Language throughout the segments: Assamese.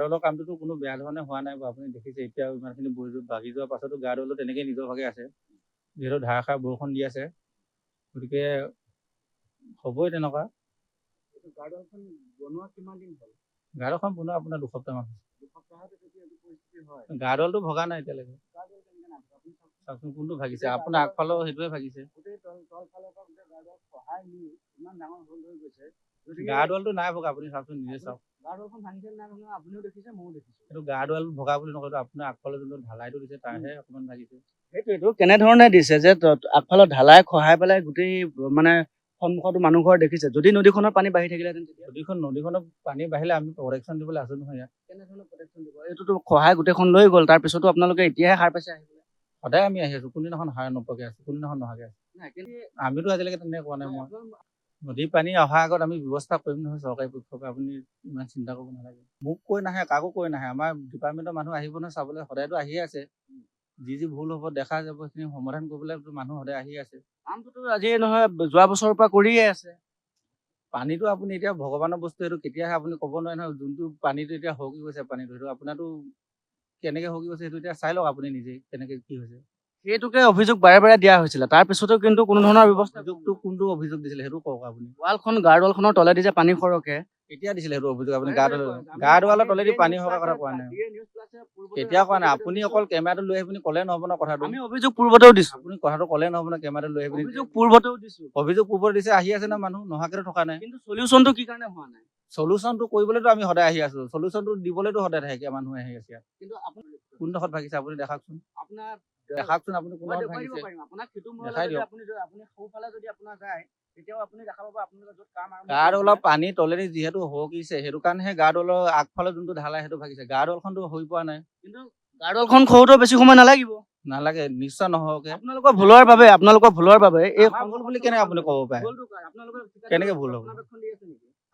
গাৰ্ডৱালৰ কামটোতো কোনো বেয়া ধৰণে হোৱা নাই বাৰু, আপুনি দেখিছে এতিয়া ইমানখিনি ভাগি যোৱাৰ পাছতো গাৰ্ডৱালো তেনেকৈ নিজৰ ভাগে আছে, যিহেতু ধাৰাসাৰ বৰষুণ দি আছে, গতিকে হ'বই তেনেকুৱা। গাৰ্ডৱালখন বনোৱা কিমান দিন হ'ল? গাৰ্ডৱালখন বনোৱা আপোনাৰ 2 সপ্তাহমান হৈছে। 2 সপ্তাহতে যদি এইটো পৰিস্থিতি হয়, গাৰ্ডৱালটো ভগা নাই এতিয়ালৈকে। গাৰ্ডৱাল কেনেকৈ নাভাগে? আপুনি চাওকচোন কোনটো ভাগিছে, আপোনাৰ আগফালৰ সেইটোৱে ভাগিছে। গোটেই তলফালৰ পৰা গোটেই গাৰ্ডৱাল সহায় নি ইমান ডাঙৰ হ'ল হৈ গৈছে। গাৰ্ডৱালটো নাই ভগা, আপুনি চাওকচোন নিজে চাওক। গাৰ্ডৱালখন ভাঙিছে নাই ভাঙা আপুনিও দেখিছে, ময়ো দেখিছোঁ। সেইটো গাৰ্ডৱাল ভগা বুলি নকয়তো, আপোনাৰ আগফালে যোনটো ঢালাইটো দিছে তাৰহে অকণমান ভাগিছে। সেইটোৱেতো কেনেধৰণে দিছে যে আগফালৰ ঢালাই খহাই পেলাই গোটেই মানে সন্মুখতো মানুহ ঘৰ দেখিছে। যদি নদীখনৰ পানী বাঢ়ি থাকিলেহেঁতেন তেতিয়া নদীখনৰ পানী বাঢ়িলে আমি প্ৰটেকশ্যন দিবলৈ আছো নহয় ইয়াত। কেনেধৰণে প্ৰটেকশ্যন দিব? এইটোতো খহাই গোটেইখন লৈ গ'ল, তাৰ পিছতো আপোনালোকে এতিয়াহে সাৰ পাইছে আহিবলৈ। সদায় আমি আহি আছো, কোনদিনাখন সাৰ নপকে আছো, কোনদিনাখন নহাকে আছো। আমিতো আজিলৈকে তেনেকৈ কোৱা নাই। মই নদীৰ পানী অহাৰ আগত আমি ব্যৱস্থা কৰিম নহয় চৰকাৰী পক্ষৰ পৰা, আপুনি ইমান চিন্তা কৰিব নালাগে। মোক কৈ নাহে, কাকো কৈ নাহে, আমাৰ ডিপাৰ্টমেণ্টৰ মানুহ আহিব নহয় চাবলৈ, সদায়তো আহিয়ে আছে। যি ভুল হ'ব দেখা যাব, সেইখিনি সমাধান কৰিবলৈ মানুহ সদায় আহি আছে। কামটোতো আজিয়ে নহয়, যোৱা বছৰৰ পৰা কৰিয়ে আছে। পানীটো আপুনি এতিয়া ভগৱানৰ বস্তু, সেইটো কেতিয়াহে আপুনি ক'ব নোৱাৰে নহয়। যোনটো পানীটো এতিয়া হকি গৈছে, পানীটো সেইটো আপোনাৰতো কেনেকৈ হকি গৈছে সেইটো এতিয়া চাই লওক আপুনি নিজেই, কেনেকৈ কি হৈছে। সেইটোকে অভিযোগ বাৰে বাৰে দিয়া হৈছিলে, তাৰ পিছতো কিন্তু কোনো ধৰণৰ ব্যৱস্থা। কোনটো অভিযোগ দিছিলে সেইটো কওক আপুনি। গাৰ্ডৱালখনৰ তলেদি যে পানী সৰকে কেতিয়া দিছিলে সেইটো অভিযোগ? আপুনি গাৰ্ডৱালৰ তলেদি পানী সৰকাৰ কথা কোৱা নাই, কেতিয়া কোৱা নাই। আপুনি অকল কেমেৰাটো লৈ আহি পিনি ক'লে নহ'ব ন কথাটো। আমি অভিযোগ পূৰ্বতেও দিছো, আপুনি কথাটো ক'লে নহ'ব ন, কেমেৰাটো লৈ আহি পিনি। অভিযোগ পূৰ্বতেও দিছো, অভিযোগ পূৰ্বত দিছে, আহি আছে ন মানুহ, নহাকেতো থকা নাই। কিন্তু সলিউশ্যনটো কি কাৰণে হোৱা নাই? সলিউশ্যনটো কৰিবলৈতো আমি সদায় আহি আছো, সলিউশ্যনটো দিবলৈতো সদায় থাকে মানুহে আহি আছে ইয়াত। কিন্তু আপুনি কোনডোখৰত ভাগিছে আপুনি দেখাওকচোন, আপোনাৰ দেখাওকচোন আপুনি কোনডোখৰত ভাগিছে। আপোনাক সেইটো দেখাই দিয়ক। আপুনি সোঁফালে যদি আপোনাৰ যায়, তেতিয়াও আপুনি দেখাব পাৰে আপোনালোকে য'ত কাম আৰম্ভ গাৰ্ডৱালৰ পানী তলেদি যিহেতু হকিছে, সেইটো কাৰণেহে গাৰ্ডৱালৰ আগফালে যোনটো ঢালাই সেইটো ভাগিছে। গাৰ্ডৱালখনটো হৈ পৰা নাই। কিন্তু গাৰ্ডৱালখন খহোতেও বেছি সময় নালাগিব। নালাগে, নিশ্চয় নহওকে। আপোনালোকৰ ভুলৰ বাবে এই ভুল বুলি কেনেকে আপুনি ক'ব পাৰে? কেনেকে ভুল হ'ব?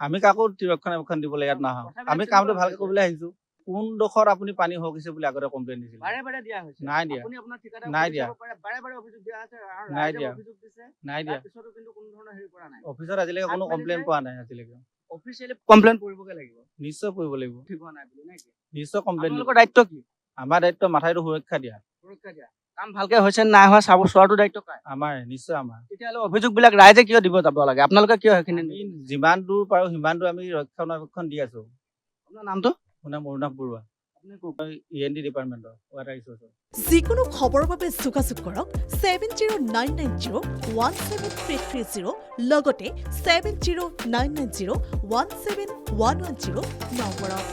আমি কাকো ৰক্ষণাবেক্ষণ দিবলৈ ইয়াত নাহো, আমি কামটো ভালকে কৰিবলৈ আহিছো। কোনডোখৰত আপুনি পানী হকিছে বুলি আগতে কমপ্লেইন দিছিল? বাৰে বাৰে দিয়া হৈছে। নাই দিয়া, আপুনি আপোনাৰ ঠিকাদাৰক নাই দিয়া, বাৰে বাৰে অভিযোগ দিয়া আছে, আৰু নাই ৰাইজে দিয়া, অভিযোগ দিছে, নাই দিয়া। তাৰপিছতো কিন্তু কোনো ধৰণৰ হেৰি কৰা নাই। অফিচত আজিলৈকে কোনো কমপ্লেইন পোৱা নাই আজিলৈকে। অফিচিয়েলি কমপ্লেইন কৰিবগে লাগিব। নিশ্চয় কৰিব লাগিব, ঠিক হোৱা নাই বুলি নেকি? নিশ্চয় কমপ্লেইন। আপোনালোকৰ দায়িত্ব কি? আমাৰ দায়িত্ব মাথাইটো সুৰক্ষা দিয়া। সুৰক্ষা দিয়া। কাম ভালকে হৈছে নাই হোৱা চোৱাটো দায়িত্ব কাৰ? আমাৰ, নিশ্চয় আমাৰ। তেতিয়াহ'লে অভিযোগবিলাক ৰাইজে কিয় দিব যাব লাগে? আপোনালোকে কিয় সেইখিনি যিমান দূৰ পাৰো সিমান দূৰ আমি ৰক্ষণাবেক্ষণ দি আছো। আপোনাৰ নামটো? মোৰ নাম অৰুণাভ বৰুৱা, END ডিপাৰ্টমেণ্টৰ ৱাটাৰ ৰিচোৰ্চৰ। যিকোনো খবৰৰ বাবে যোগাযোগ কৰক 7099017330 লগতে 7099017110 নম্বৰত।